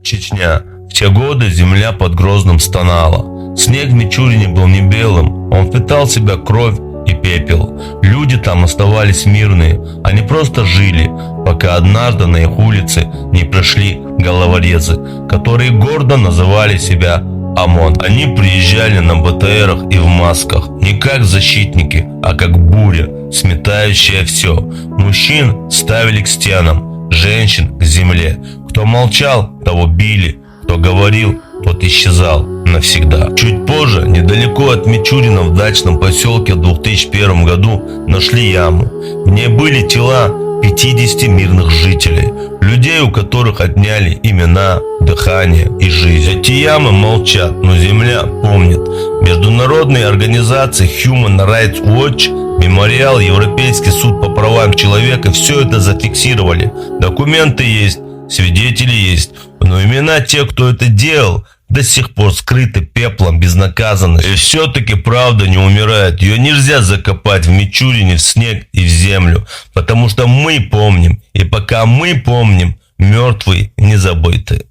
Чечня. В те годы земля под Грозным стонала. Снег в Мичурине был не белым, он впитал в себя кровь и пепел. Люди там оставались мирные, они просто жили, пока однажды на их улице не пришли головорезы, которые гордо называли себя ОМОН. Они приезжали на БТРах и в масках, не как защитники, а как буря, сметающая все. Мужчин ставили к стенам, женщин к земле. Кто молчал, того били, кто говорил, тот исчезал навсегда. Чуть позже, недалеко от Мичурина в дачном поселке в 2001 году нашли яму. В ней были тела 50 мирных жителей, людей, у которых отняли имена, дыхание и жизнь. Эти ямы молчат, но земля помнит. Международные организации Human Rights Watch, Мемориал, Европейский суд по правам человека все это зафиксировали. Документы есть, свидетели есть, но имена тех, кто это делал, до сих пор скрыты пеплом безнаказанности. И все-таки правда не умирает. Ее нельзя закопать в Мичурине, в снег и в землю. Потому что мы помним. И пока мы помним, мертвые не забыты.